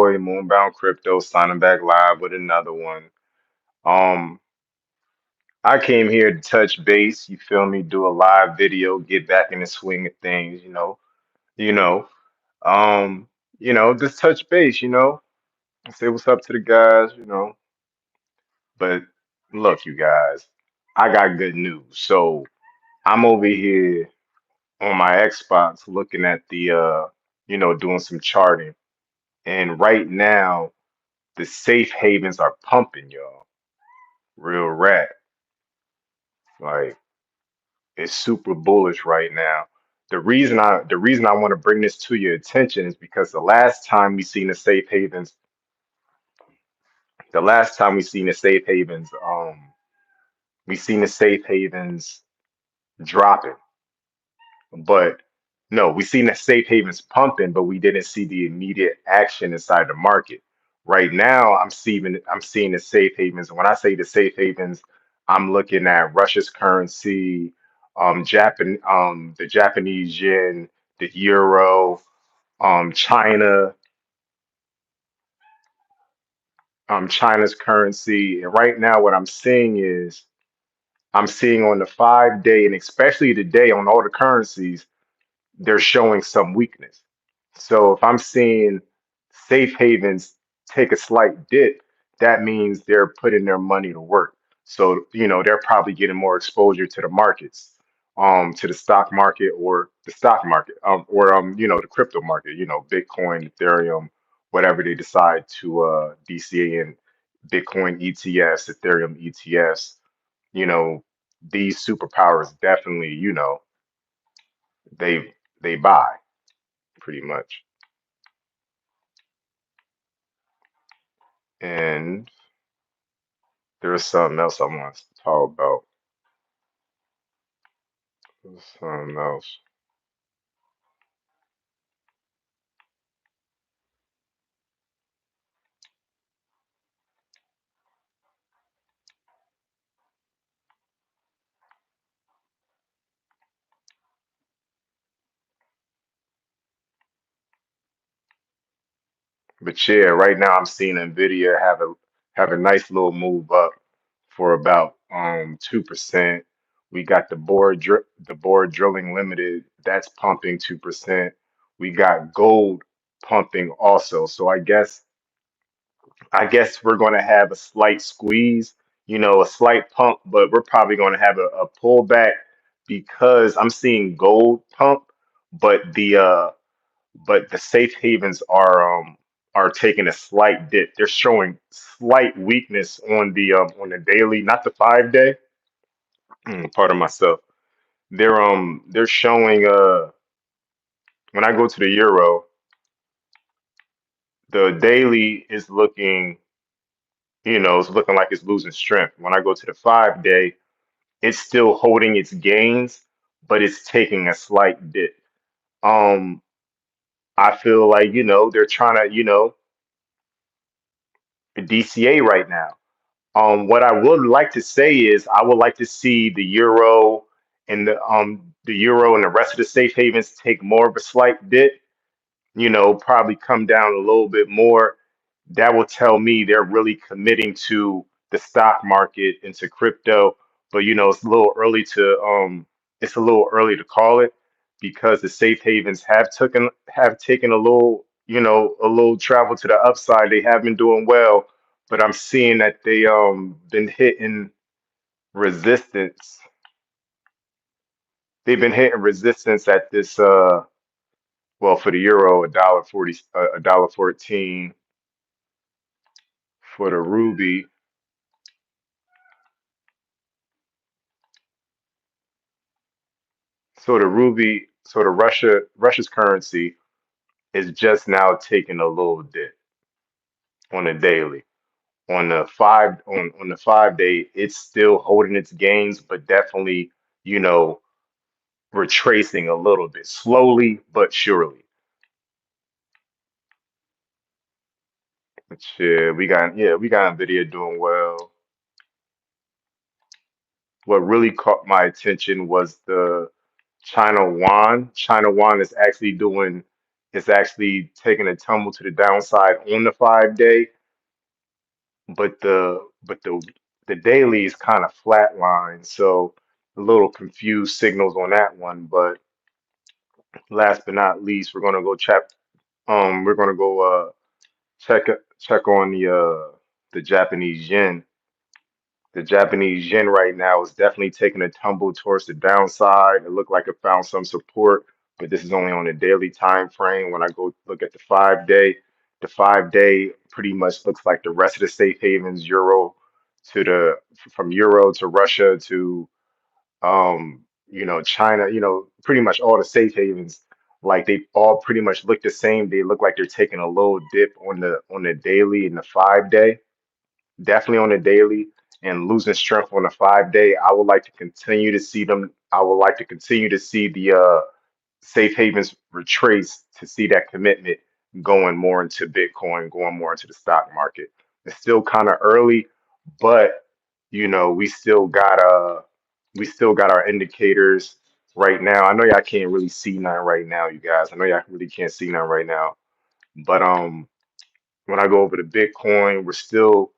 boy Moonbound Crypto signing back live with another one. Um, I came here to touch base, you feel me, do a live video, get back in the swing of things, you know, um, just touch base, say what's up to the guys. But look, you guys, I got good news. So I'm over here on my Xbox looking at doing some charting. And right now, the safe havens are pumping, y'all. Real rat. Like it's super bullish right now. The reason I want to bring this to your attention is because the last time we seen the safe havens, we seen the safe havens dropping. But no, we seen the safe havens pumping, but we didn't see the immediate action inside the market. Right now, I'm seeing the safe havens. When I say the safe havens, I'm looking at Russia's currency, the Japanese yen, the euro, China, China's currency. And right now, what I'm seeing is I'm seeing on the 5 day and especially today on all the currencies, they're showing some weakness. So if I'm seeing safe havens take a slight dip, that means they're putting their money to work. So, they're probably getting more exposure to the markets, to the stock market or the stock market, the crypto market, Bitcoin, Ethereum, whatever they decide to DCA in Bitcoin ETFs, Ethereum ETFs, you know, these superpowers definitely, they they buy pretty much. And there's something else I want to talk about. There's something else. But yeah, right now I'm seeing Nvidia have a nice little move up for about 2%. We got the board drilling limited, that's pumping 2%. We got gold pumping also. So I guess we're going to have a slight squeeze, a slight pump, but we're probably going to have a pullback because I'm seeing gold pump, but the safe havens are taking a slight dip. They're showing slight weakness on the daily, not the 5 day. Pardon myself. They're showing when I go to the euro, the daily is looking, it's looking like it's losing strength. When I go to the 5 day, it's still holding its gains, but it's taking a slight dip. Um, I feel like, they're trying to, DCA right now. What I would like to say is I would like to see the euro and the rest of the safe havens take more of a slight dip, probably come down a little bit more. That will tell me they're really committing to the stock market and to crypto. But it's a little early to call it because the safe havens have taken a little travel to the upside. They have been doing well, but I'm seeing that they been hitting resistance. They've been hitting resistance at this well, for the euro, $1.40, $1.14. For the ruby, so the Russia's currency is just now taking a little dip on the daily. On the 5 day, it's still holding its gains, but definitely, you know, retracing a little bit, slowly but surely. But yeah, we got Nvidia doing well. What really caught my attention was the China yuan. China yuan is actually doing It's actually taking a tumble to the downside on the 5 day, but the daily is kind of flatline. So a little confused signals on that one. But last but not least, we're gonna go check check on the Japanese yen. The Japanese yen right now is definitely taking a tumble towards the downside. It looked like it found some support, but this is only on a daily time frame. When I go look at the 5 day pretty much looks like the rest of the safe havens, to the from euro to Russia to China, pretty much all the safe havens, like they all pretty much look the same. They look like they're taking a little dip on the daily and the 5 day, definitely on the daily, and losing strength on the 5 day. I would like to continue to see them. I would like to continue to see the safe havens retrace to see that commitment going more into Bitcoin, going more into the stock market. It's still kind of early, but we still got our indicators right now. I know y'all can't really see none right now, you guys. I know y'all really can't see none right now, but when I go over to Bitcoin, we're still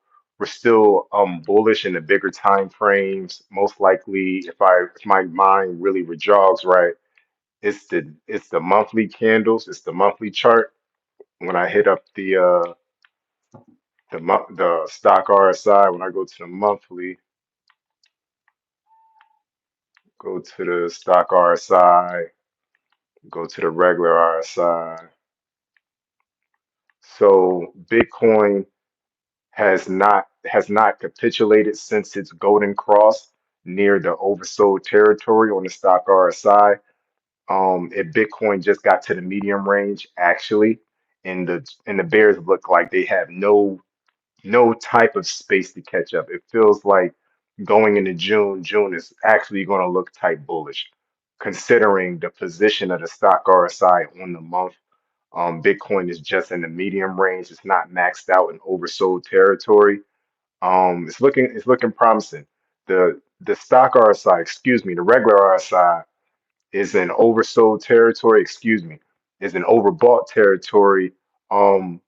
bullish in the bigger time frames. Most likely, if my mind really jogs right, it's the monthly candles, it's the monthly chart. When I hit up the stock RSI, when I go to the monthly, go to the stock RSI, go to the regular RSI. So Bitcoin has not capitulated since its golden cross near the oversold territory on the stock RSI. If Bitcoin just got to the medium range actually, and the bears look like they have no type of space to catch up. It feels like going into June, June is actually going to look tight bullish, considering the position of the stock RSI on the month. Bitcoin is just in the medium range. It's not maxed out in oversold territory. It's looking promising. The stock RSI, excuse me, the regular RSI is in oversold territory, excuse me, is in overbought territory. Kind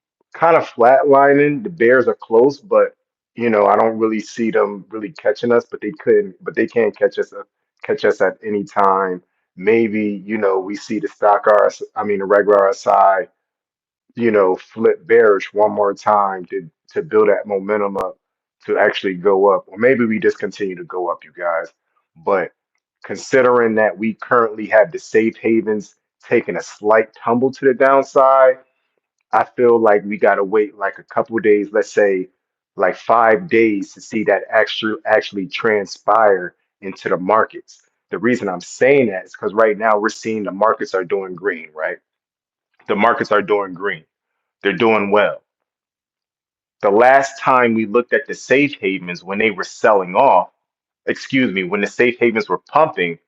of flatlining. The bears are close, but I don't really see them really catching us, but they can catch us at any time. Maybe, we see the the regular RSI, flip bearish one more time to build that momentum up to actually go up. Or maybe we just continue to go up, you guys. But considering that we currently have the safe havens taking a slight tumble to the downside, I feel like we gotta wait like a couple of days, let's say like 5 days to see that actually transpire into the markets. The reason I'm saying that is because right now we're seeing the markets are doing green, right? The markets are doing green. They're doing well. The last time we looked at the safe havens when they were selling off, excuse me, when the safe havens were pumping,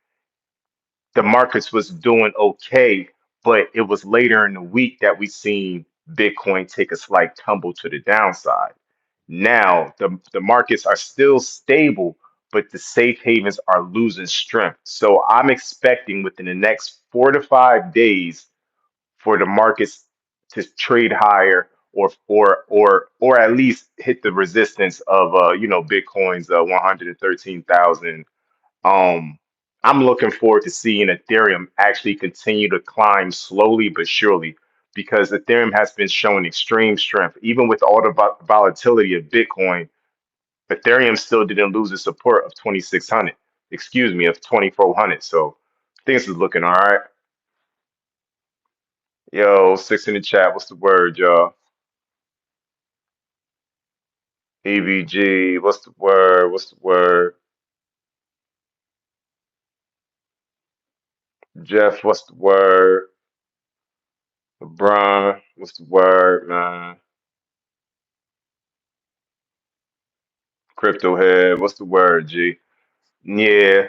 the markets was doing okay, but it was later in the week that we seen Bitcoin take a slight tumble to the downside. Now the markets are still stable, but the safe havens are losing strength. So I'm expecting within the next 4 to 5 days for the markets to trade higher or at least hit the resistance of Bitcoin's 113,000. I'm looking forward to seeing Ethereum actually continue to climb slowly but surely, because Ethereum has been showing extreme strength even with all the volatility of Bitcoin. Ethereum still didn't lose the support of 2600, excuse me, of 2400. So things is looking all right. Yo, six in the chat. What's the word, y'all? EVG. What's the word? What's the word? Jeff. What's the word? LeBron. What's the word, man? Crypto head. What's the word, G? Yeah.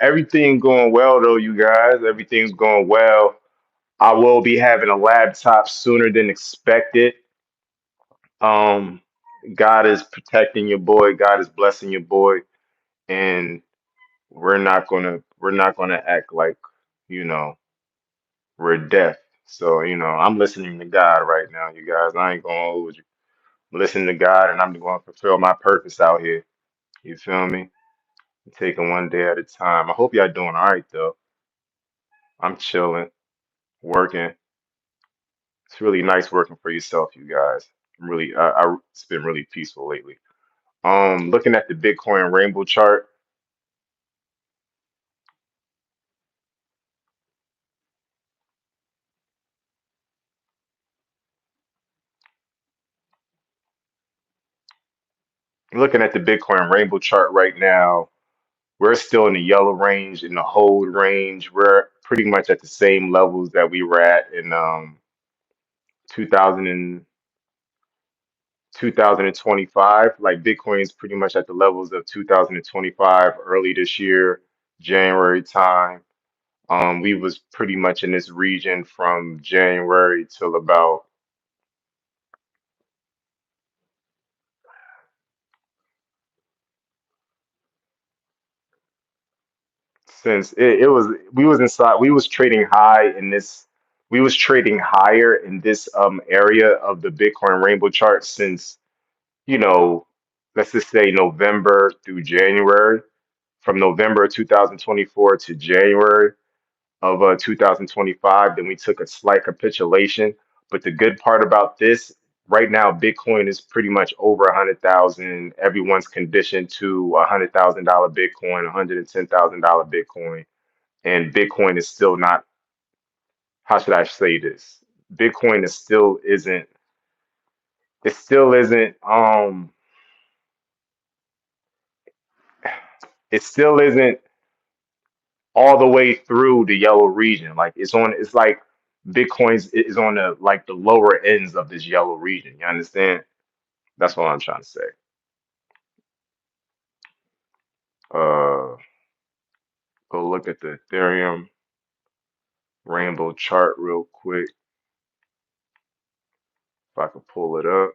Everything going well though, you guys. Everything's going well. I will be having a laptop sooner than expected. Um, God is protecting your boy. God is blessing your boy, and we're not gonna act like, you know, we're deaf. So, I'm listening to God right now, you guys. I ain't gonna hold you. I'm listening to God and I'm going to fulfill my purpose out here. You feel me? Taking one day at a time. I hope y'all doing all right though. I'm chilling, working. It's really nice working for yourself, you guys. It's been really peaceful lately. Looking at the Bitcoin rainbow chart, looking at the Bitcoin rainbow chart right now, we're still in the yellow range, in the hold range. We're pretty much at the same levels that we were at in 2000 2025. Like Bitcoin is pretty much at the levels of 2025 early this year, January time. We was pretty much in this region from January till about since it was we was inside we was trading higher in this area of the Bitcoin rainbow chart since, you know, let's just say November through January, from November 2024 to January of 2025. Then we took a slight capitulation. But the good part about this, right now, Bitcoin is pretty much over 100,000. Everyone's conditioned to $100,000 Bitcoin, $110,000 Bitcoin, and Bitcoin is still not. How should I say this? Bitcoin is still isn't. It still isn't. It still isn't all the way through the yellow region. Like it's on. It's like Bitcoin's is on the like the lower ends of this yellow region. You understand? That's what I'm trying to say. Uh, go look at the Ethereum rainbow chart real quick if I can pull it up.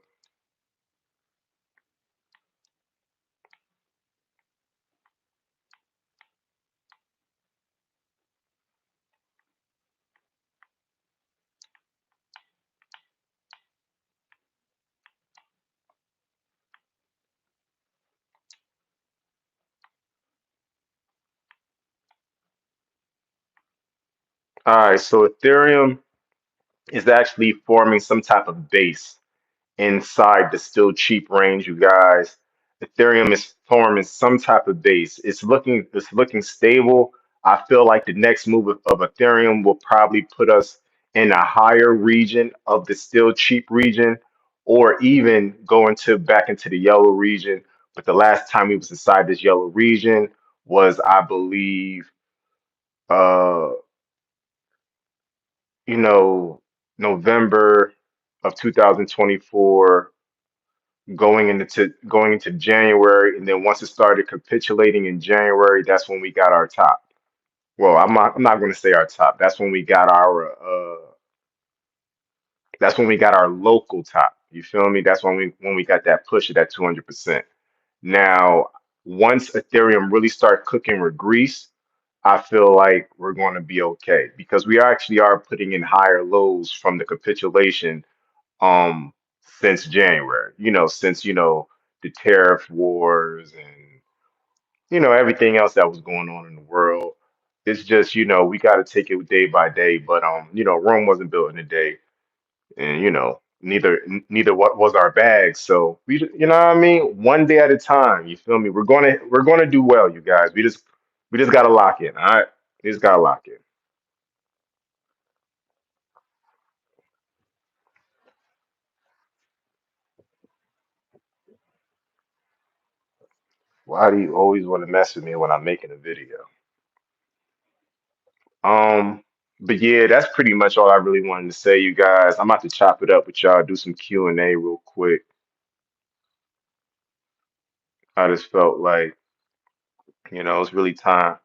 All right, so Ethereum is actually forming some type of base inside the still cheap range, you guys. Ethereum is forming some type of base. It's looking stable. I feel like the next move of Ethereum will probably put us in a higher region of the still cheap region, or even go into back into the yellow region. But the last time we was inside this yellow region was, I believe, uh, you know, November of 2024 going into January, and then once it started capitulating in January, that's when we got our top. Well, I'm not going to say our top. That's when we got our local top. You feel me? That's when we got that push at that 200%. Now, once Ethereum really start cooking with grease, I feel like we're going to be okay because we actually are putting in higher lows from the capitulation um since January. Since the tariff wars and everything else that was going on in the world. It's just we got to take it day by day. But Rome wasn't built in a day, and neither what was our bag. So you know what I mean. One day at a time. You feel me? We're gonna do well, you guys. We just gotta lock in. All right, we just gotta lock in. Why do you always want to mess with me when I'm making a video? Um, but yeah, that's pretty much all I really wanted to say, you guys. I'm about to chop it up with y'all, do some Q&A real quick. I just felt like, it's really time.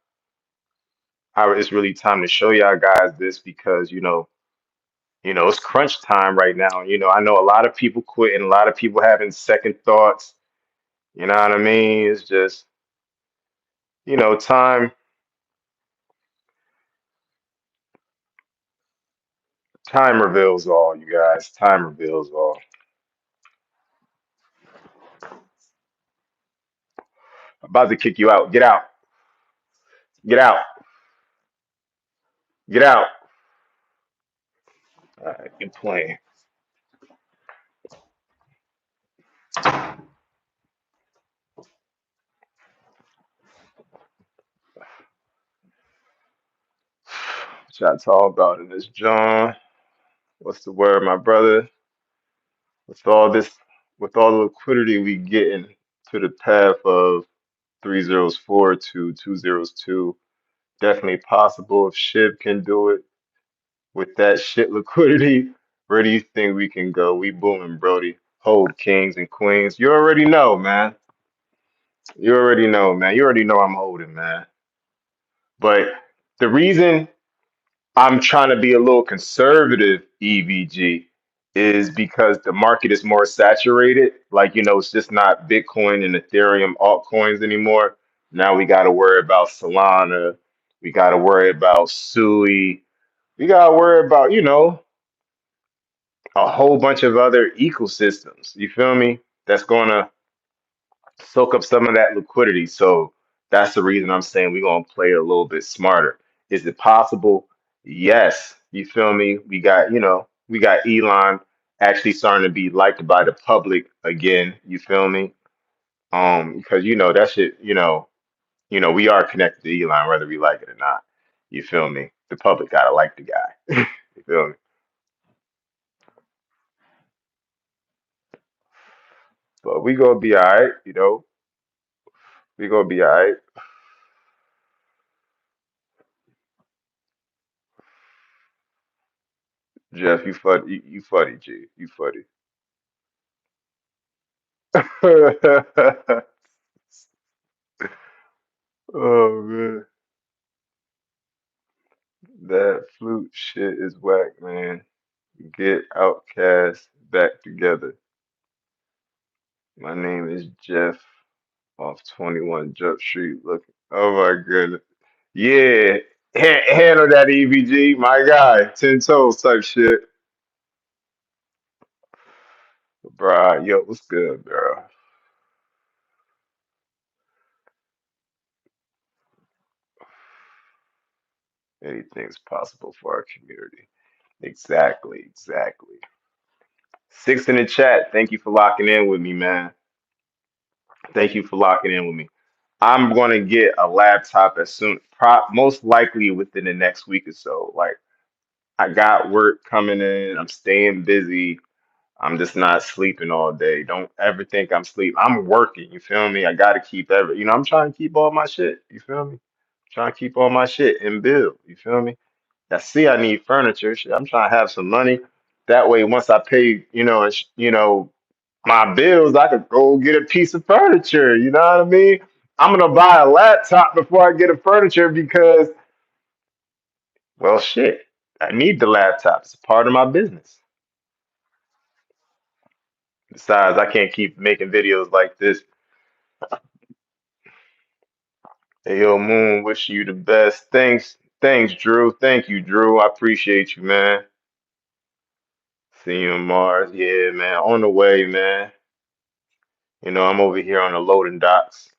It's really time to show y'all guys this because, it's crunch time right now. I know a lot of people quit and a lot of people having second thoughts. You know what I mean? It's just, time. Time reveals all, you guys. Time reveals all. About to kick you out. Get out. Get out. Get out. All right, you playing. What y'all talk about in this John? What's the word, my brother? With all this, with all the liquidity we getting to the path of 3 zeros 4 to 2 zeros 2, definitely possible if Shib can do it with that shit liquidity. Where do you think we can go? We booming, Brody. Hold kings and queens. You already know, man. You already know, man. You already know I'm holding, man. But the reason I'm trying to be a little conservative, EVG, is because the market is more saturated. Like, it's just not Bitcoin and Ethereum altcoins anymore. Now we got to worry about Solana. We got to worry about Sui. We got to worry about, a whole bunch of other ecosystems. You feel me? That's going to soak up some of that liquidity. So that's the reason I'm saying we're gonna play a little bit smarter. Is it possible? Yes. You feel me? We got Elon actually starting to be liked by the public again. You feel me? Because that shit, we are connected to Elon whether we like it or not. You feel me? The public gotta like the guy. You feel me? But we gonna be all right. We gonna be all right. Jeff, you funny. You funny, G. You funny. Oh man, that flute shit is whack, man. Get Outcast back together. My name is Jeff off 21 Jump Street. Look, oh my goodness. Yeah, handle that EVG, my guy. 10 toes type shit. Bruh, yo, what's good, bro? Anything's possible for our community. Exactly, exactly. Six in the chat. Thank you for locking in with me, man. Thank you for locking in with me. I'm gonna get a laptop as soon, most likely within the next week or so. Like I got work coming in, I'm staying busy. I'm just not sleeping all day. Don't ever think I'm sleeping. I'm working. You feel me? I gotta keep I'm trying to keep all my shit. You feel me? Trying to keep all my shit and build. You feel me? I see I need furniture. Shit, I'm trying to have some money. That way, once I pay, my bills, I could go get a piece of furniture. You know what I mean? I'm gonna buy a laptop before I get a furniture because, well, shit, I need the laptop. It's a part of my business. Besides, I can't keep making videos like this. Hey, yo, Moon, wish you the best. Thanks, Drew. Thank you, Drew. I appreciate you, man. See you on Mars. Yeah, man. On the way, man. I'm over here on the loading docks,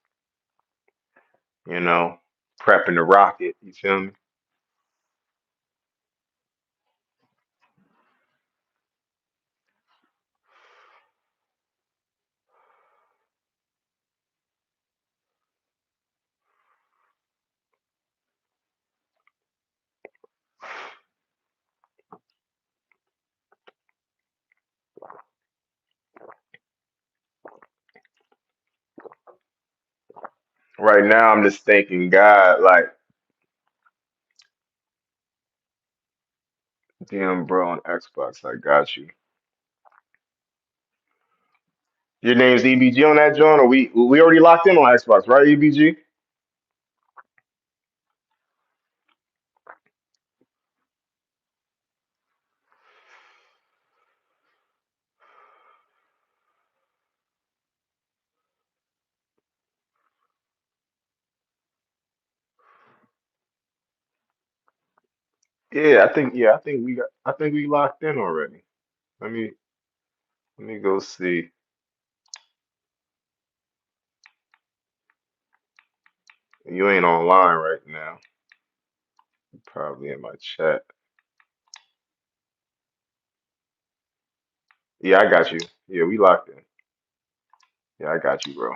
you know, prepping the rocket. You feel me? Right now, I'm just thanking God, like, damn, bro, on Xbox, I got you. Your name's EBG on that joint, or we already locked in on Xbox, right, EBG? Yeah, I think we locked in already. Let me let me go see. You ain't online right now. You're probably in my chat. Yeah, I got you. Yeah, we locked in. Yeah, I got you, bro.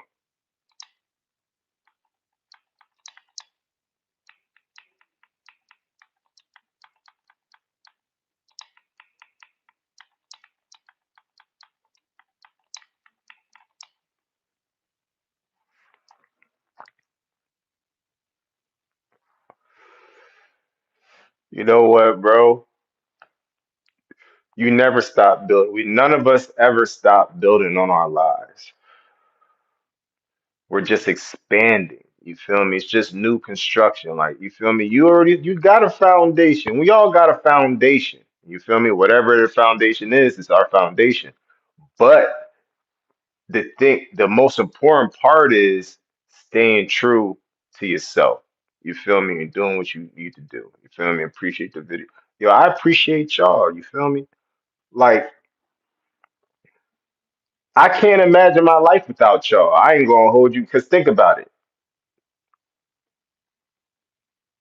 You know what, bro? You never stop building. We none of us ever stop building on our lives. We're just expanding. You feel me? It's just new construction. Like, you feel me? You got a foundation. We all got a foundation. You feel me? Whatever the foundation is, it's our foundation. But the most important part is staying true to yourself. You feel me? And doing what you need to do. You feel me? Appreciate the video. Yo, I appreciate y'all. You feel me? Like, I can't imagine my life without y'all. I ain't gonna hold you because think about it.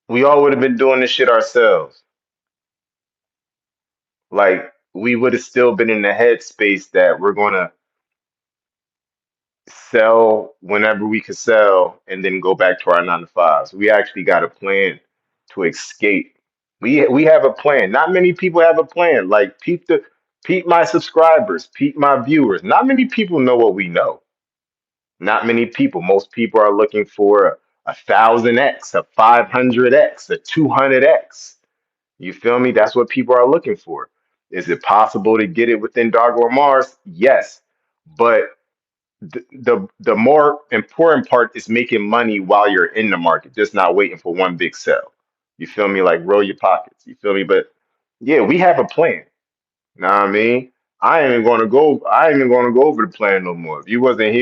We all would have been doing this shit ourselves. Like, we would have still been in the headspace that we're gonna sell whenever we could sell and then go back to our 9 to 5s. We actually got a plan to escape. We have a plan. Not many people have a plan. Like, peep my subscribers, peep my viewers. Not many people know what we know. Not many people. Most people are looking for a 1000x, a 500x, a 200x. You feel me? That's what people are looking for. Is it possible to get it within Dark Mars? Yes, but the more important part is making money while you're in the market, just not waiting for one big sell. You feel me? Like, roll your pockets. You feel me? But yeah, we have a plan. Know what I mean? I ain't even gonna go. I ain't even gonna go over the plan no more. If you wasn't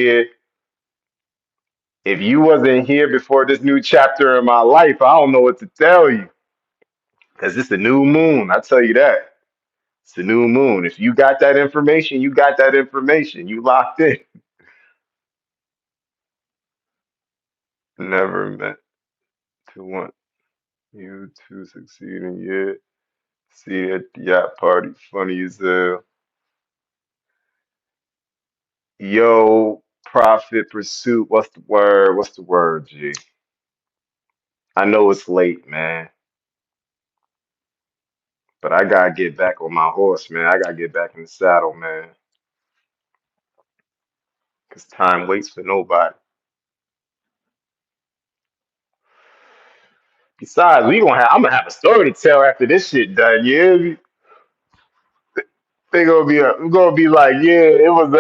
here before this new chapter in my life, I don't know what to tell you. Cause it's a new moon. I tell you that. It's a new moon. If you got that information, you got that information. You locked in. Never meant to want you to succeed and yet see at the yacht party. Funny as hell. Yo, profit pursuit. What's the word? What's the word, G? I know it's late, man, but I gotta get back on my horse, man. I gotta get back in the saddle, man. Cause time waits for nobody. Besides, I'm gonna have a story to tell after this shit done. Yeah, they gonna be gonna be like, yeah, it was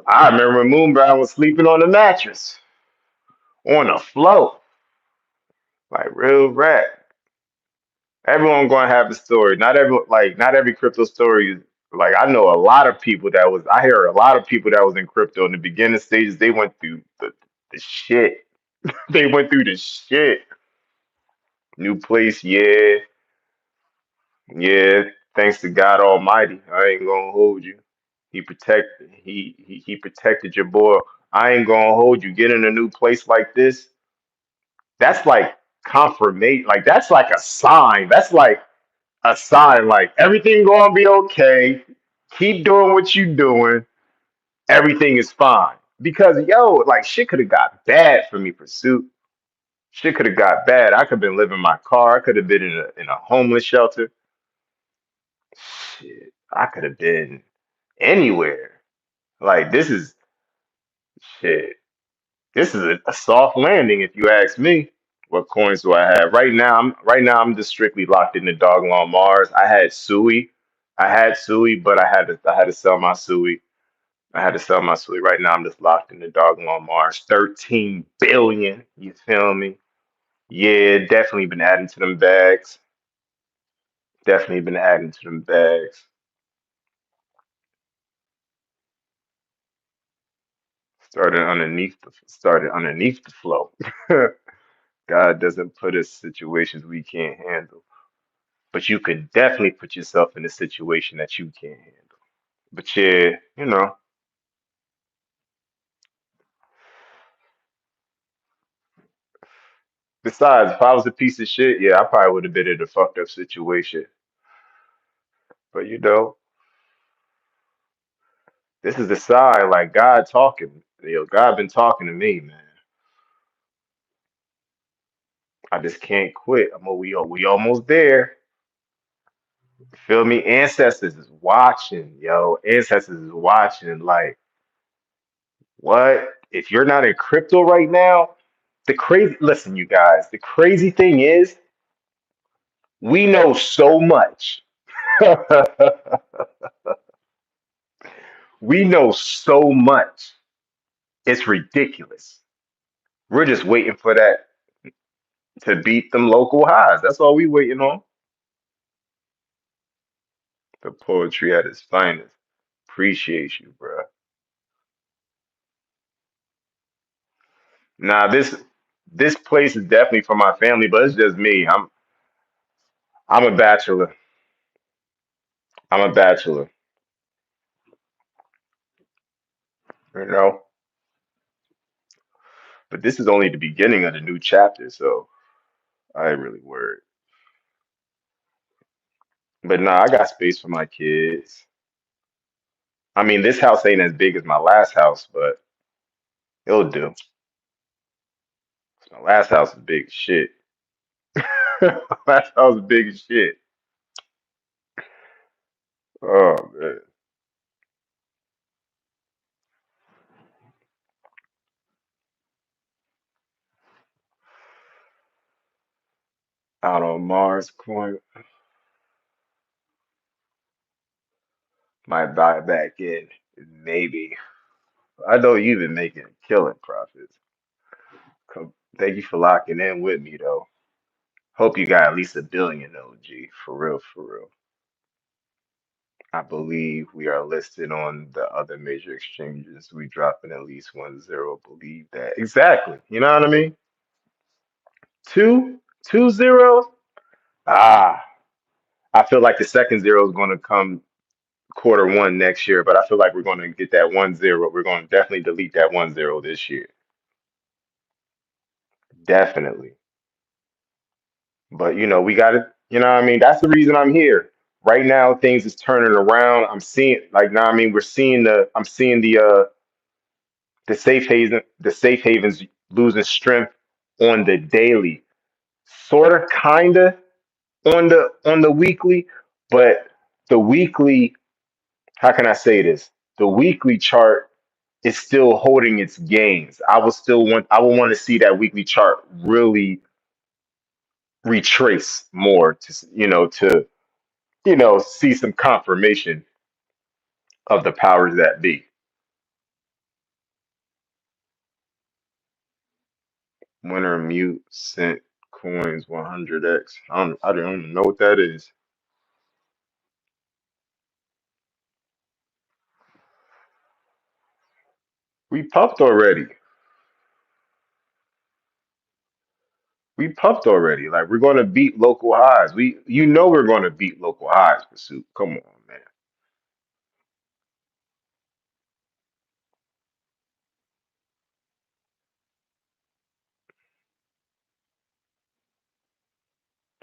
I remember when Moonbrown was sleeping on the mattress on the floor, like real rap. Everyone gonna have a story. Not every crypto story is like, I know a lot of people that was I hear a lot of people that was in crypto in the beginning stages. They went through the shit. They went through the shit. New place, yeah, yeah. Thanks to God Almighty, I ain't gonna hold you. He protected your boy. I ain't gonna hold you. Get in a new place like this. That's like confirmation. Like, that's like a sign. That's like a sign. Like, everything gonna be okay. Keep doing what you doing. Everything is fine. Because, yo, like, shit could have got bad for me, Pursuit. Shit could have got bad. I could have been living in my car. I could have been in a homeless shelter. Shit, I could have been anywhere. Like, this is shit. This is a soft landing, if you ask me. What coins do I have right now? I'm just strictly locked into Dog Lawn Mars. I had Sui, but I had to sell my Sui. I had to sell my Sui. Right now, I'm just locked into Dog Lawn Mars. 13 billion. You feel me? Yeah, definitely been adding to them bags. Definitely been adding to them bags. Started underneath the flow. God doesn't put us in situations we can't handle, but you could definitely put yourself in a situation that you can't handle. But yeah, besides, if I was a piece of shit, yeah, I probably would have been in a fucked up situation. But this is the sign, like God talking. God been talking to me, man. I just can't quit. We almost there. Feel me? Ancestors is watching, yo. Ancestors is watching. Like, what? If you're not in crypto right now, the crazy, listen, you guys, the crazy thing is, we know so much. We know so much. It's ridiculous. We're just waiting for that to beat them local highs. That's all we waiting on. The poetry at its finest. Appreciate you, bro. Nah, this place is definitely for my family, but it's just me. I'm a bachelor. I'm a bachelor. You know, but this is only the beginning of the new chapter, so I ain't really worried. But nah, I got space for my kids. I mean, this house ain't as big as my last house, but it'll do. My last house is big as shit. Last house is big as shit. Oh man. Out on Mars coin, might buy it back in. Maybe. I know you've been making a killing profits. Thank you for locking in with me though. Hope you got at least a billion OG. For real, for real. I believe we are listed on the other major exchanges. We dropping at least 1 0. Believe that. Exactly. You know what I mean? Two zeros? Ah, I feel like the second zero is going to come quarter 1 next year, but I feel like we're going to get that 1 0. We're going to definitely delete that 1 0 this year. Definitely. But we got to, what I mean? That's the reason I'm here. Right now, things is turning around. I'm seeing, like, now, I mean, I'm seeing the safe havens losing strength on the daily, sort of, kinda on the weekly, but the weekly, how can I say this? The weekly chart is still holding its gains. I would want to see that weekly chart really retrace more to see some confirmation of the powers that be. Winner mute sent coins 100x. I don't even know what that is. We puffed already. We puffed already. Like, we're going to beat local highs. We're going to beat local highs, Pursuit. Come on, man.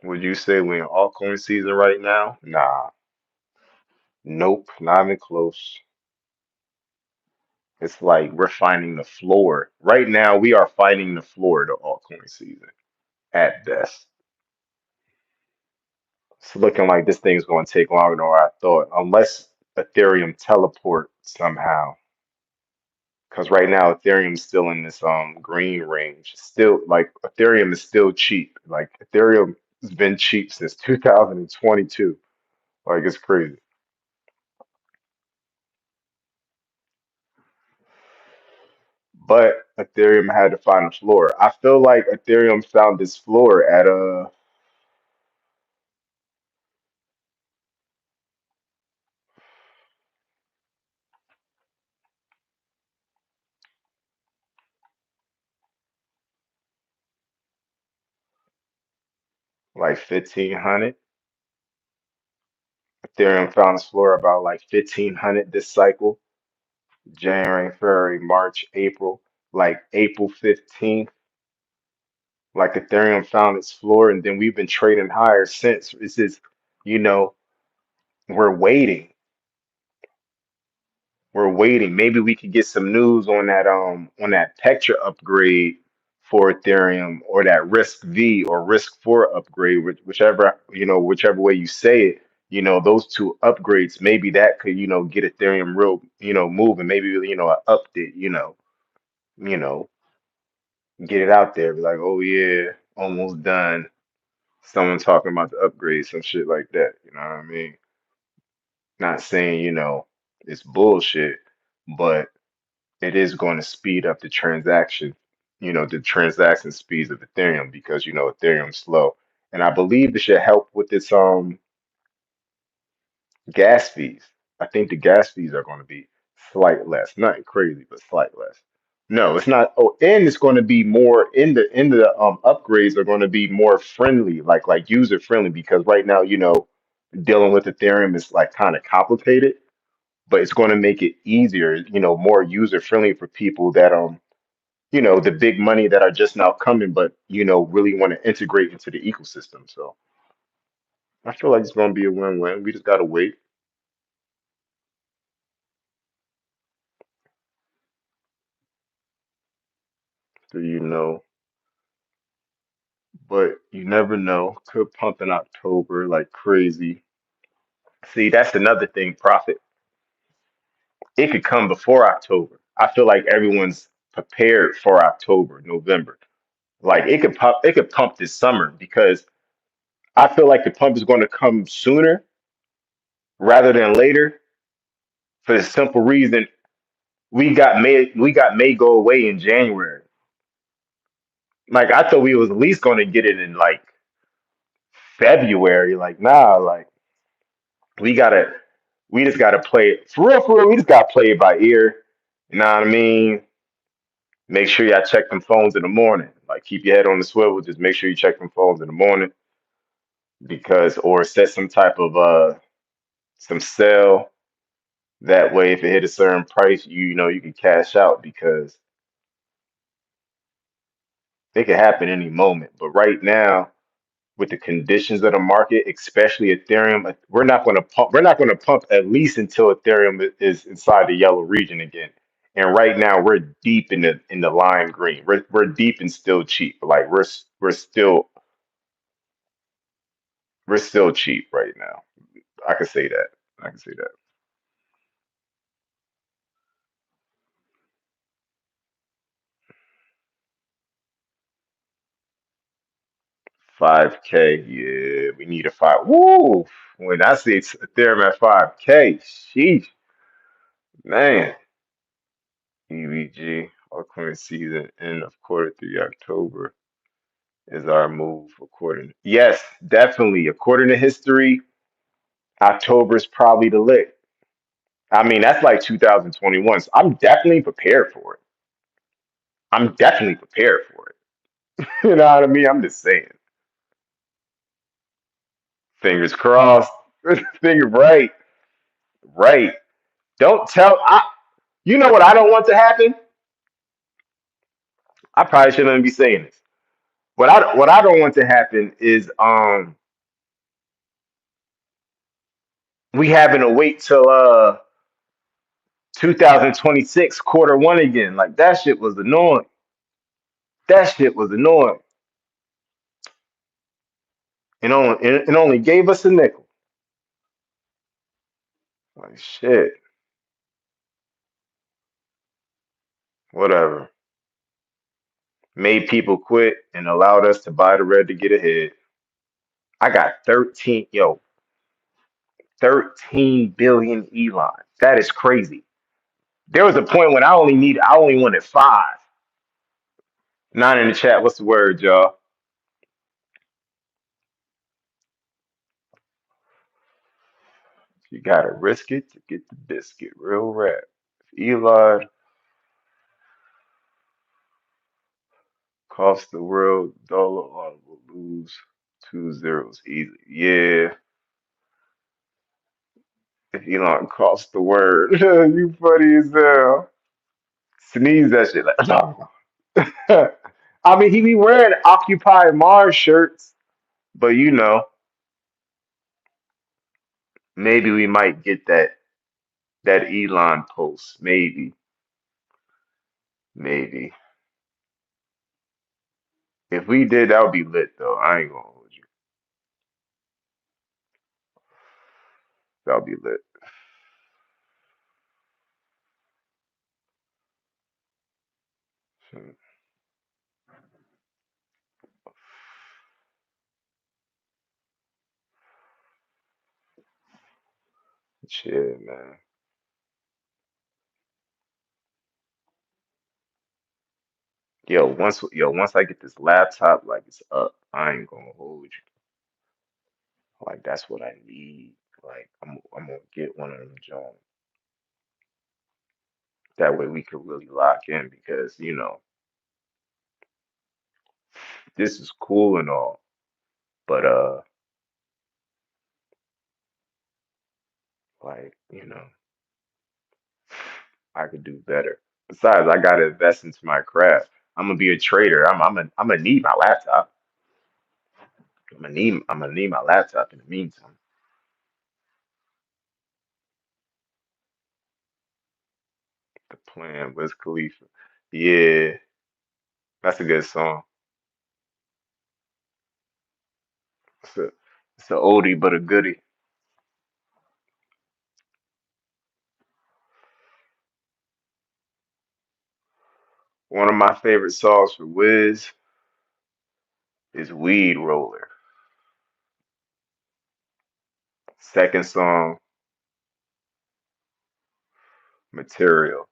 Would you say we're in altcoin season right now? Nah, nope, not even close. It's like we're finding the floor. Right now, we are finding the floor to altcoin season at best. It's looking like this thing's going to take longer than what I thought, unless Ethereum teleport somehow. Because right now, Ethereum's still in this green range. Still, like, Ethereum is still cheap. Like, Ethereum has been cheap since 2022. Like, it's crazy. But Ethereum had to find a floor. I feel like Ethereum found this floor at like 1500. Ethereum found its floor about like 1500 this cycle. January, February, March, April. Like April 15th, like Ethereum found its floor, and then we've been trading higher since. This is, you know, we're waiting. We're waiting. Maybe we could get some news on that Petra upgrade for Ethereum, or that Risk V or Risk 4 upgrade, whichever, whichever way you say it. Those two upgrades, maybe that could, get Ethereum real, moving. Maybe, an update, you know, get it out there. Be like, oh yeah, almost done. Someone talking about the upgrade, some shit like that. You know what I mean? Not saying, it's bullshit, but it is going to speed up the transaction speeds of Ethereum, because Ethereum's slow. And I believe it should help with its gas fees. I think the gas fees are going to be slight less, nothing crazy, but slight less. No, it's not. Oh, and it's going to be more in the upgrades are going to be more friendly, like user friendly, because right now, dealing with Ethereum is like kind of complicated, but it's going to make it easier, more user friendly for people that the big money that are just now coming, but really want to integrate into the ecosystem. So I feel like it's going to be a win-win. We just got to wait to, but you never know. Could pump in October like crazy. See, that's another thing, Profit. It could come before October. I feel like everyone's prepared for October, November. Like it could pump this summer, because I feel like the pump is going to come sooner rather than later, for the simple reason we got May go away in January. Like I thought we was at least going to get it in like February. Like nah, like we gotta we just gotta play it for real, for real. We just gotta play it by ear. You know what I mean? Make sure y'all check them phones in the morning. Like keep your head on the swivel. Just make sure you check them phones in the morning, because or set some type of some sell. That way, if it hit a certain price, you know you can cash out, because it could happen any moment. But right now, with the conditions of the market, especially Ethereum, we're not going to pump at least until Ethereum is inside the yellow region again. And right now, we're deep in the lime green. We're deep and still cheap. Like we're still cheap right now. I can say that. I can say that. 5K, yeah, we need a five. Woo! When I see Ethereum at 5K, sheesh, man. EVG, altcoin season end of quarter 3 October is our move according. Yes, definitely. According to history, October is probably the lick. I mean, that's like 2021. So I'm definitely prepared for it. I'm definitely prepared for it. You know what I mean? I'm just saying. Fingers crossed. Finger right. Right. Don't tell I you know what I don't want to happen? I probably shouldn't be saying this. What I don't want to happen is we having to wait till 2026 quarter 1 again. Like that shit was annoying. That shit was annoying. It only gave us a nickel. Like shit. Whatever. Made people quit and allowed us to buy the red to get ahead. I got 13 billion Elon. That is crazy. There was a point when I only wanted five. Nine in the chat. What's the word, y'all? You gotta risk it to get the biscuit. Real rap. Elon cost the world dollar on will lose Two zeros easy. Yeah. If Elon crossed the word, you funny as hell. Sneeze that shit like no. I mean, he be wearing Occupy Mars shirts, but maybe we might get that Elon post. Maybe, maybe. If we did, that would be lit though. I ain't gonna hold you. That would be lit. Hmm, shit, man. Once I get this laptop, like it's up. I ain't gonna hold you. Like that's what I need. Like I'm gonna get one of them Jones. That way we could really lock in because this is cool and all, but like I could do better. Besides, I gotta invest into my craft. I'm gonna be a trader. I'm gonna need my laptop. I'm gonna need my laptop in the meantime. The plan was Khalifa. Yeah, that's a good song. It's a it's a oldie but a goodie. One of my favorite songs for Wiz is Weed Roller. Second song, Material.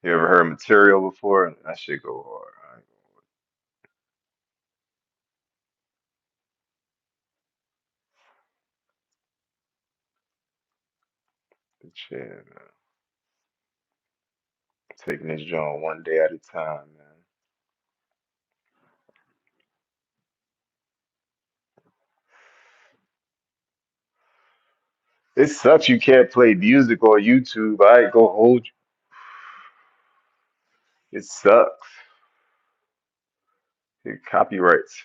You ever heard Material before? That shit go hard. I ain't gonna shit, man. Taking this joint one day at a time, man. It sucks you can't play music on YouTube. I ain't gonna hold you. It sucks. It copyrights.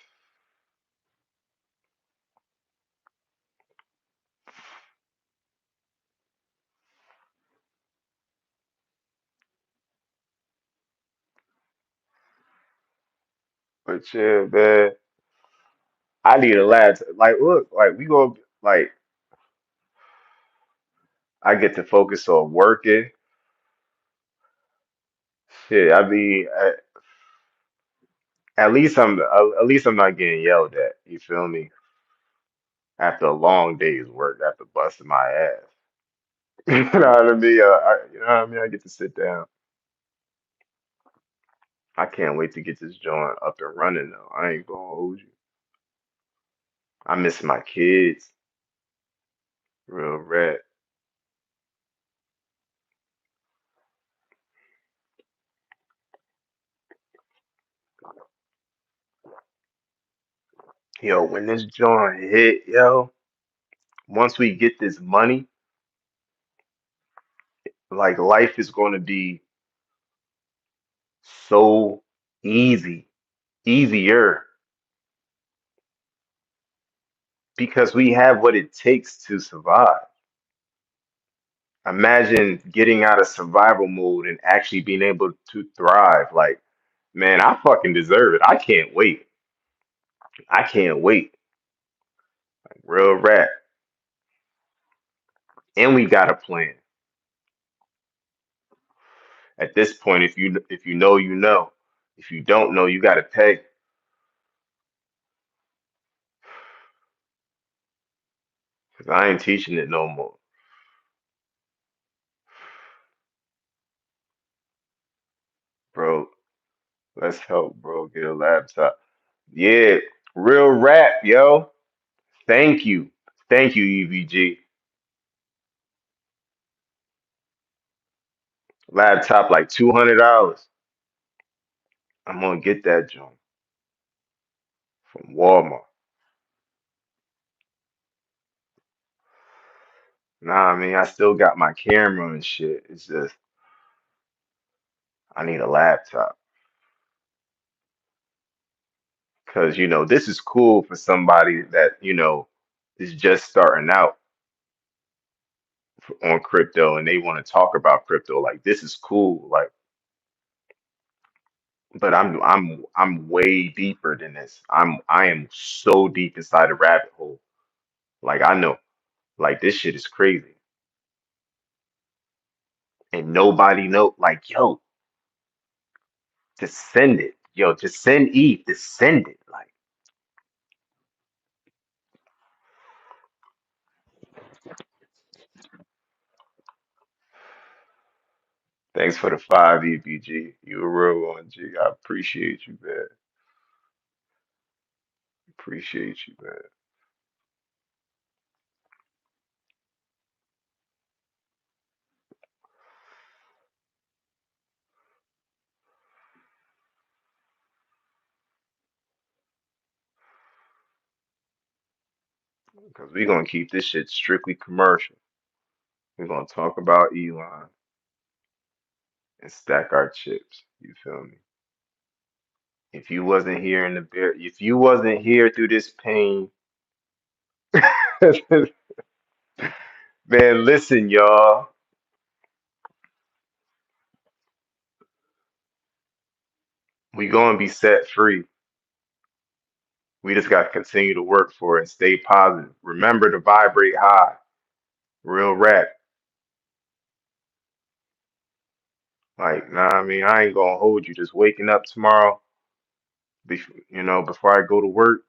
But yeah, man, I need a laptop. Like, look, like we go, like I get to focus on working. Shit, I mean, at least I'm not getting yelled at. You feel me? After a long day's work, after busting my ass. You know what I mean? I get to sit down. I can't wait to get this joint up and running though. I ain't gonna hold you. I miss my kids. Real red. Yo, when this joint hit, yo, once we get this money, like life is gonna be so easy, easier, because we have what it takes to survive. Imagine getting out of survival mode and actually being able to thrive. Like, man, I fucking deserve it. I can't wait. I can't wait. Real rap. And we got a plan. At this point, if you know, you know. If you don't know, you gotta pay. 'Cause I ain't teaching it no more. Bro, let's help, bro, get a laptop. Yeah, real rap, yo. Thank you. Thank you, EVG. Laptop like $200. I'm gonna get that joint. from Walmart. Nah, I mean, I still got my camera and shit. It's just I need a laptop because this is cool for somebody that is just starting out on crypto and they want to talk about crypto. Like this is cool. Like, but I'm way deeper than this. I am so deep inside the rabbit hole. Like I know, like this shit is crazy, and nobody know. Like yo, just send it. Yo, just send ETH. Just send it. Like thanks for the 5 EBG. You a real one, G. I appreciate you, man. Appreciate you, man. Because we're gonna keep this shit strictly commercial. We're gonna talk about Elon and stack our chips. You feel me? If you wasn't here in the bear, if you wasn't here through this pain, man, listen, y'all. We gonna be set free. We just gotta continue to work for it and stay positive. Remember to vibrate high. Real rap. Like, nah, I mean, I ain't gonna hold you. Just waking up tomorrow, before I go to work,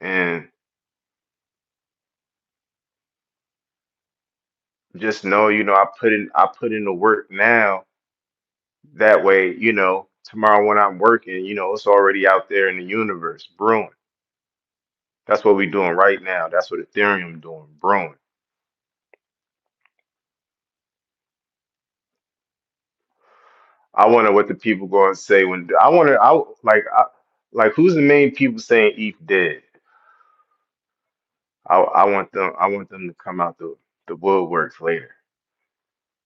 and just know, I put in the work now. That way, tomorrow when I'm working, it's already out there in the universe, brewing. That's what we're doing right now. That's what Ethereum doing, brewing. I wonder what the people going to say when I wonder. Like who's the main people saying ETH dead? I want them. I want them to come out the woodworks later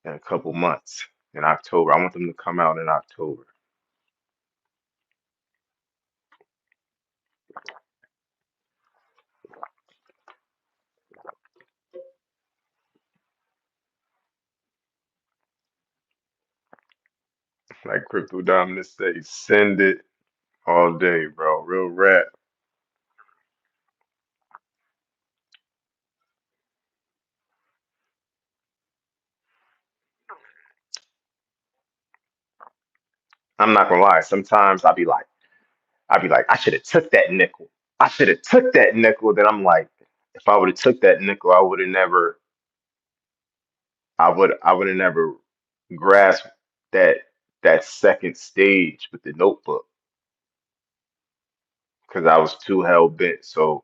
in a couple months in October. I want them to come out in October. Like Crypto Dominant say, send it all day, bro. Real rap. I'm not gonna lie. Sometimes I'll be like, I should have took that nickel. I should have took that nickel. Then I'm like, if I would have took that nickel, I would have never grasped that that second stage with the notebook because I was too hell bent. So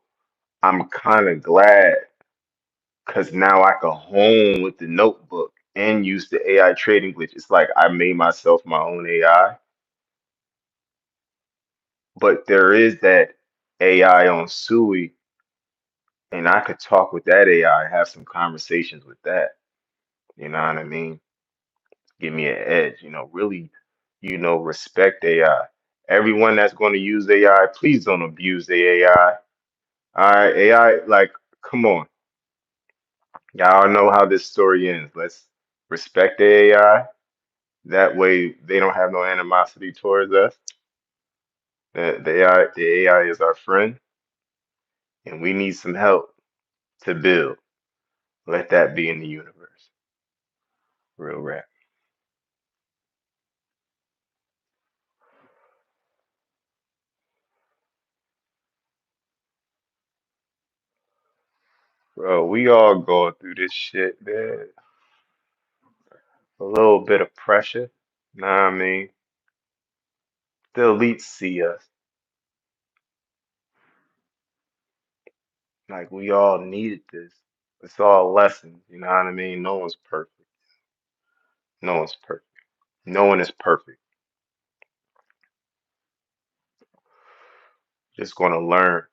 I'm kind of glad because now I can hone with the notebook and use the AI trading glitch. It's like I made myself my own AI, but there is that AI on Sui, and I could talk with that AI, have some conversations with that. You know what I mean? Give me an edge. Really, respect AI. Everyone that's going to use AI, please don't abuse the AI. All right, AI, like, come on. Y'all know how this story ends. Let's respect the AI. That way, they don't have no animosity towards us. The AI is our friend, and we need some help to build. Let that be in the universe. Real rap. Bro, we all going through this shit, man. A little bit of pressure. Nah, I mean, the elites see us. Like, we all needed this. It's all lessons. You know what I mean? No one's perfect. No one's perfect. No one is perfect. Just gonna learn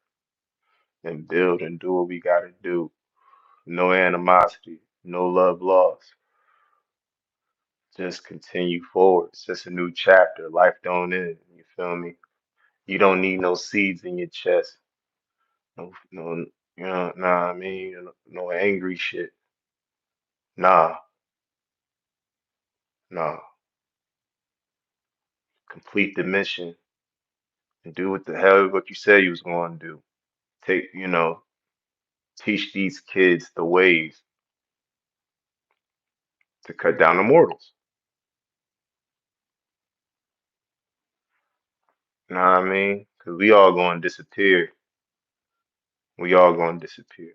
and build and do what we gotta do. No animosity, no love lost. Just continue forward. It's just a new chapter. Life don't end. You feel me? You don't need no seeds in your chest. No, no, nah, I mean, no angry shit. Nah, nah. Complete the mission and do what the hell what you said you was going to do. Teach these kids the ways to cut down the mortals. Know what I mean? Because we all going to disappear. We all going to disappear.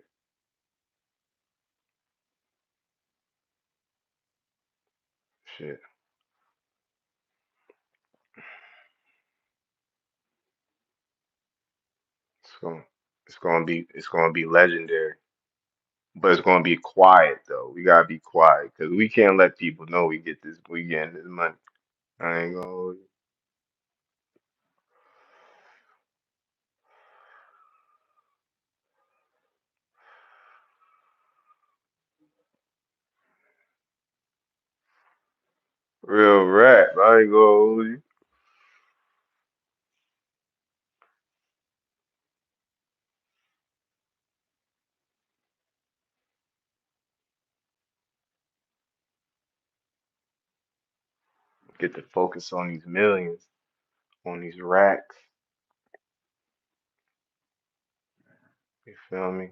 Shit. It's going it's going to be legendary. But it's going to be quiet though. We got to be quiet because we can't let people know we getting this money. I ain't going to hold you. Real rap. I ain't going to hold you. Get to focus on these millions, on these racks. You feel me?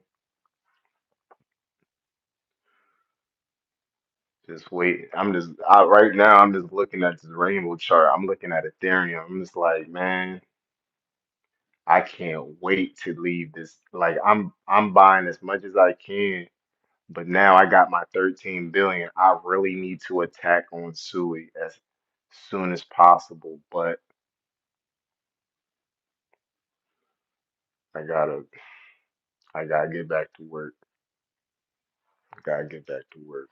Just wait. Right now. I'm just looking at this rainbow chart. I'm looking at Ethereum. I'm just like, man, I can't wait to leave this. Like, I'm buying as much as I can, but now I got my 13 billion. I really need to attack on Sui as soon as possible. But I gotta, I gotta get back to work. I gotta get back to work.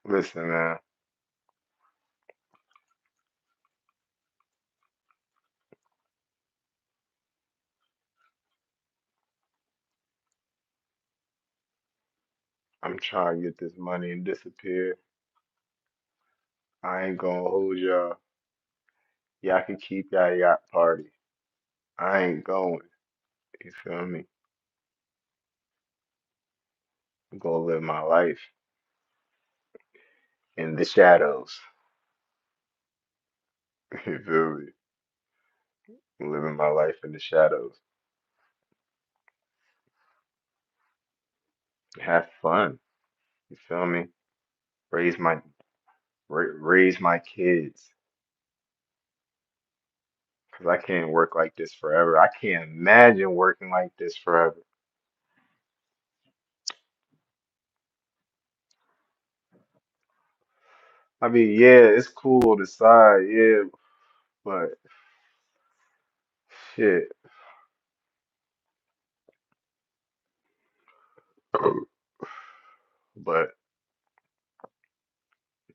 Listen, man, I'm trying to get this money and disappear. I ain't gonna hold y'all. Y'all can keep y'all yacht party. I ain't going. You feel me? I'm gonna live my life in the shadows. You feel me? I'm living my life in the shadows. Have fun. You feel me? Raise my raise my kids. Cause I can't work like this forever. I can't imagine working like this forever. I mean, yeah, it's cool on the side, yeah, but shit. But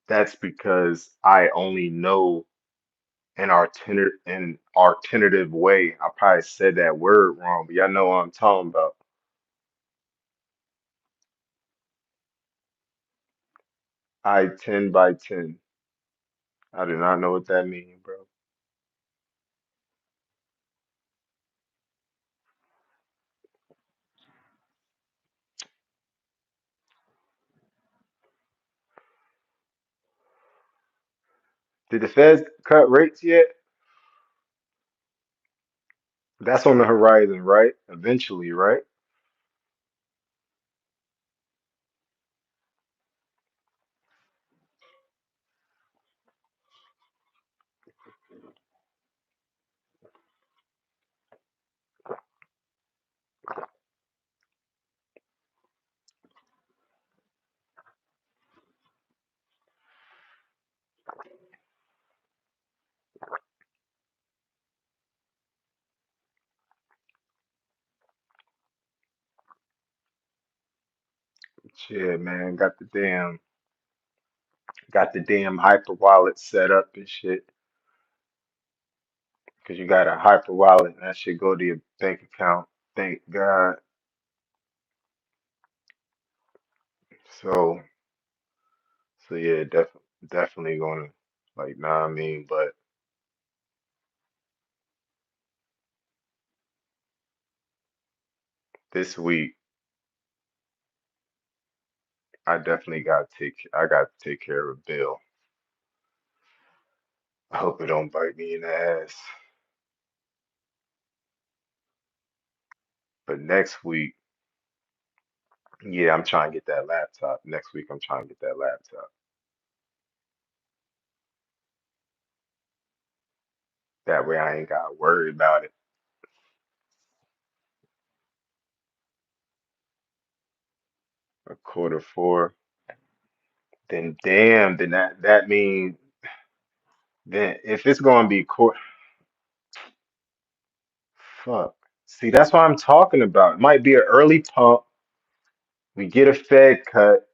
that's because I only know an alternative way. I probably said that word wrong, but y'all know what I'm talking about. I 10 by 10. I do not know what that means, bro. Did the Feds cut rates yet? That's on the horizon, right? Eventually, right? Shit, man, got the damn hyper wallet set up and shit. Cause you got a hyper wallet and that should go to your bank account. Thank God. So, so yeah, definitely gonna like, nah, I mean, but this week I got to take care of a bill. I hope it don't bite me in the ass. But next week, yeah, I'm trying to get that laptop. Next week, I'm trying to get that laptop. That way, I ain't got to worry about it. A quarter four, then damn, then that means then if it's gonna be quarter, fuck. See, that's what I'm talking about. It might be an early pump. We get a Fed cut,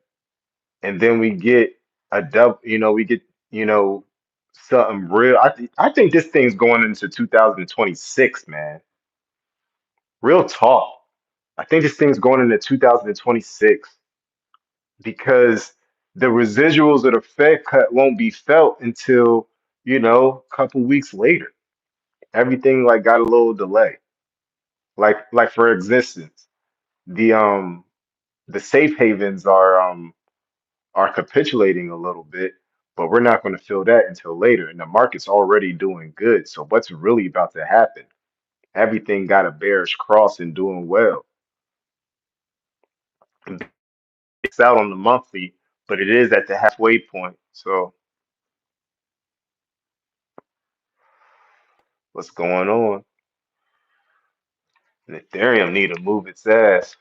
and then we get a dub. We get you know something real. I think this thing's going into 2026, man. Real talk. I think this thing's going into 2026 because the residuals of the Fed cut won't be felt until, a couple weeks later. Everything like got a little delay. Like for existence, the um the safe havens are capitulating a little bit, but we're not going to feel that until later. And the market's already doing good. So what's really about to happen? Everything got a bearish cross and doing well. It's out on the monthly, but it is at the halfway point. So what's going on? And Ethereum need to move its ass.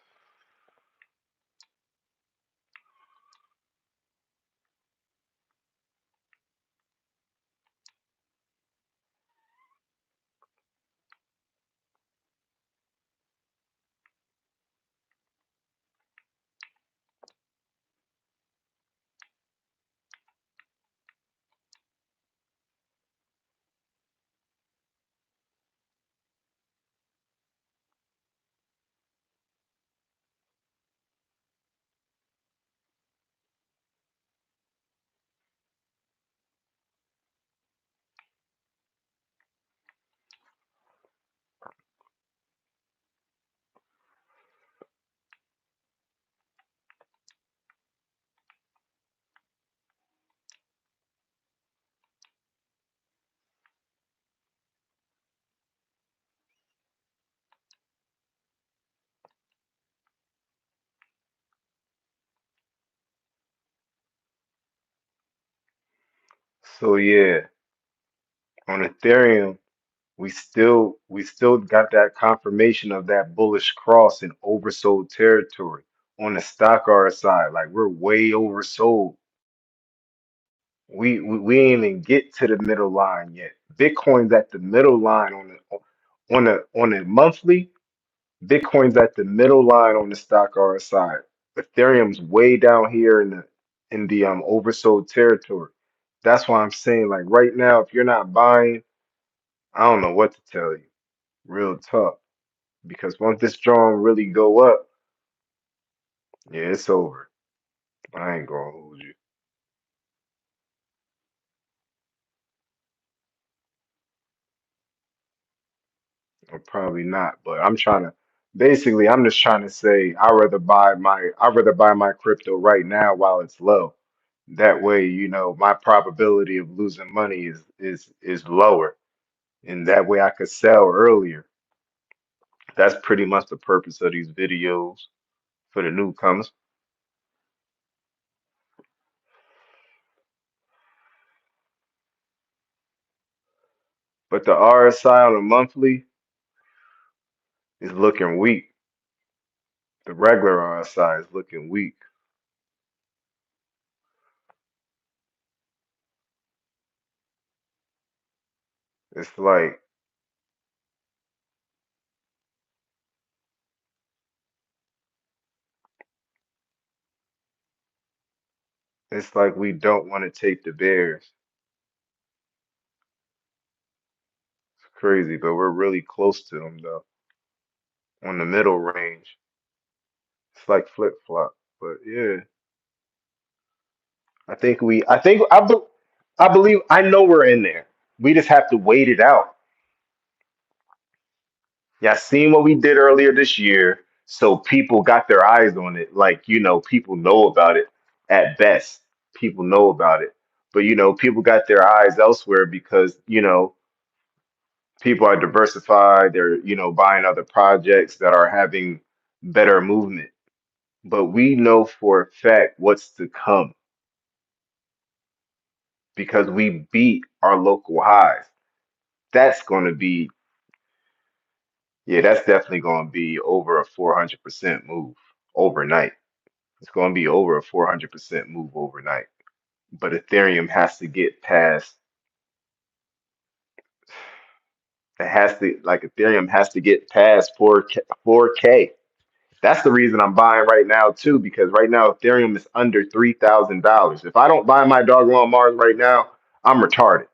So yeah, on Ethereum, we still got that confirmation of that bullish cross in oversold territory on the stock RSI. Like we're way oversold. We ain't even get to the middle line yet. Bitcoin's at the middle line on a monthly. Bitcoin's at the middle line on the stock RSI. Ethereum's way down here in the oversold territory. That's why I'm saying like right now, if you're not buying, I don't know what to tell you. Real tough. Because once this strong really go up, yeah, it's over. I ain't gonna hold you. Or probably not. But I'm just trying to say I'd rather buy my crypto right now while it's low. That way, my probability of losing money is lower, and that way I could sell earlier. That's pretty much the purpose of these videos for the newcomers. But the RSI on a monthly is looking weak. The regular RSI is looking weak. It's like we don't want to take the bears. It's crazy, but we're really close to them though. On the middle range, it's like flip flop. But yeah, I believe, I know we're in there. We just have to wait it out. Yeah, seen what we did earlier this year, so people got their eyes on it. Like, people know about it at best. People know about it. But, people got their eyes elsewhere because, people are diversified. They're, buying other projects that are having better movement. But we know for a fact what's to come because we beat our local highs. That's going to be, yeah, that's definitely going to be over a 400% move overnight. It's going to be over a 400% move overnight. But Ethereum has to get past, Ethereum has to get past 4K, 4K. That's the reason I'm buying right now too, because right now Ethereum is under $3,000. If I don't buy my doggone Mars right now, I'm retarded.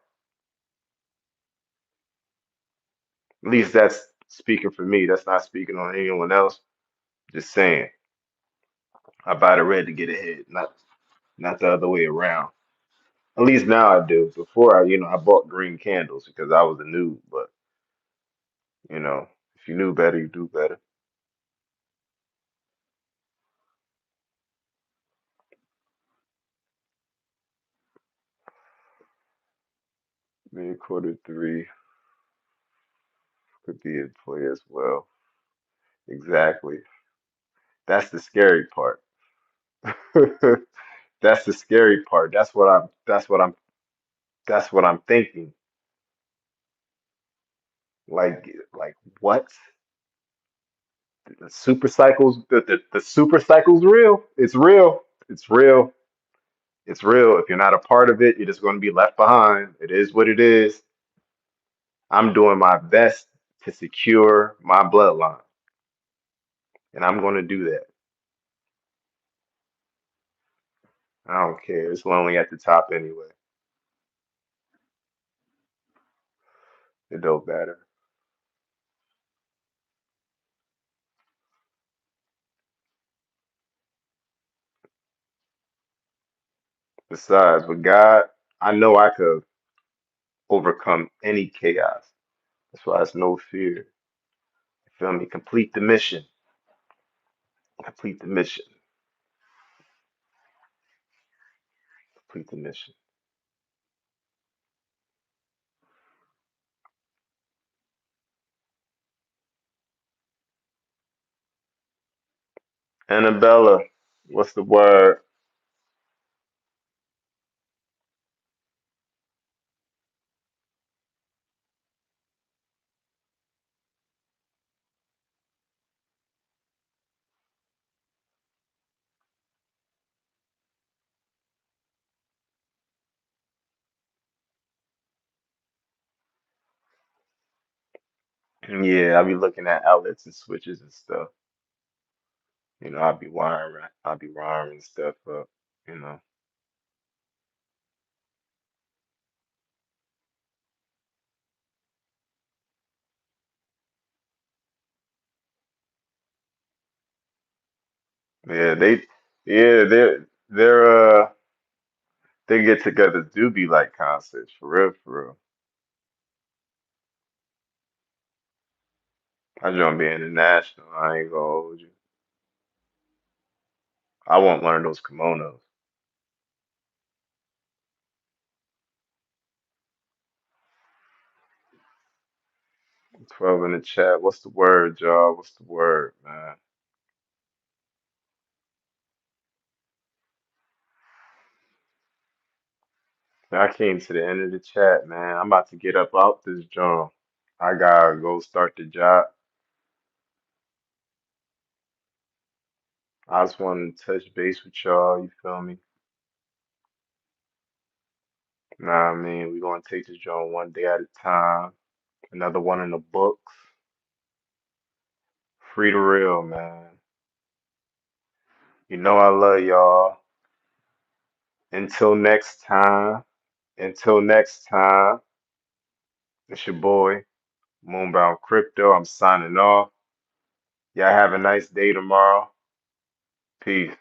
At least that's speaking for me. That's not speaking on anyone else. Just saying, I buy the red to get ahead, not the other way around. At least now I do. Before I bought green candles because I was a noob. But if you knew better, you do better. Mid quarter three could be in play as well. Exactly. That's the scary part. That's the scary part. That's what I'm thinking. Like what? The super cycles, the super cycle's real. It's real. It's real. It's real. If you're not a part of it, you're just going to be left behind. It is what it is. I'm doing my best to secure my bloodline, and I'm going to do that. I don't care. It's lonely at the top anyway. It don't matter. Besides, with God, I know I could overcome any chaos. That's why it's no fear. You feel me? Complete the mission. Complete the mission. Complete the mission. Annabella, what's the word? Yeah, I'll be looking at outlets and switches and stuff. I'll be wiring stuff up, you know. Yeah, yeah, they get together do be like concerts, for real, for real. I gonna be international. I ain't gonna hold you. I want one of those kimonos. 12 in the chat. What's the word, y'all? What's the word, man? I came to the end of the chat, man. I'm about to get up out this joint. I gotta go start the job. I just wanted to touch base with y'all, you feel me? Nah, I mean, we gonna take this joint one day at a time. Another one in the books. Free to real, man. You know I love y'all. Until next time. Until next time. It's your boy, Moonbound Crypto. I'm signing off. Y'all have a nice day tomorrow. Peace.